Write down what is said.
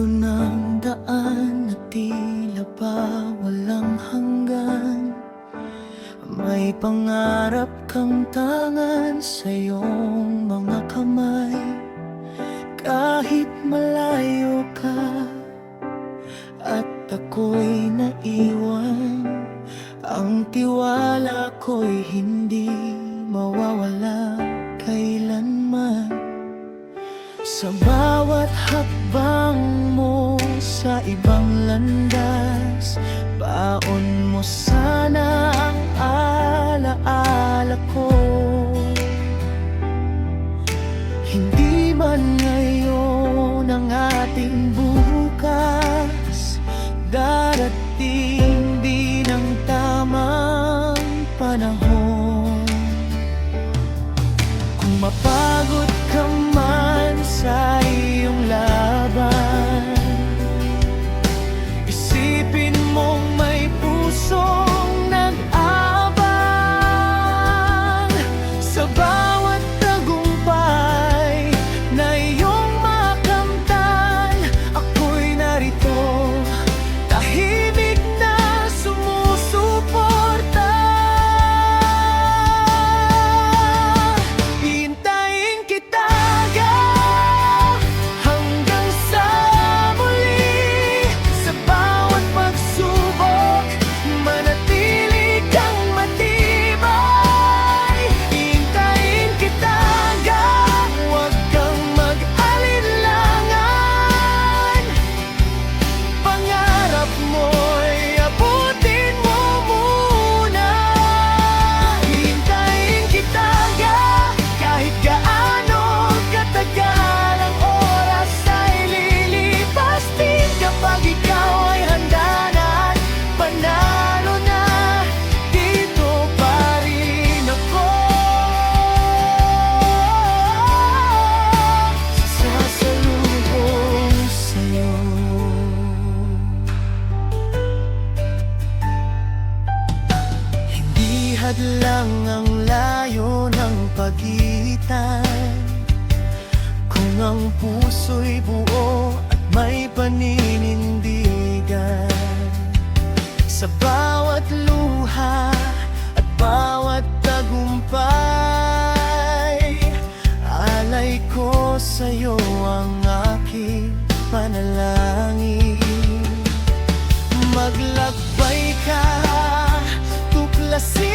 dulo ng daan na tila ba walang hanggan. May pangarap kang tangan sa iyong mga kamay. Kahit malayo ka at ako'y naiwan, ang tiwala ko'y hindi mawawala kailanman. Sa bawat hakbang mo sa ibang landas, baon mo sana ang alaala ko. Hindi man ngayon ang ating bukas, darating din ang tamang panahon. Kung mapagod ka man sa iyong laban, isipin mong may pusong nag-aabang. Sa bawat tagumpay na iyong makamtan, ako'y narito, tahimik na sumusuporta. Hintayin kita hanggang sa muli. Sa bawat pagsubok, manatili kang matibay. Hintayin kita, huwag kang mag-alinlangan. Pangarap mo'y abutin mo muna. Hintayin kita kahit gaano katagal ang oras ay lilipas din. Kapag ikaw ay handa na at panalo na, dito pa rin ako. Sasalubong sa'yo. Hindi hadlang ang layo ng pagitan, kung ang puso'y buo at may paninindigan. Sa bawat luha at bawat tagumpay, alay ko sa'yo ang aking panalangin. Maglakbay ka, tuklasin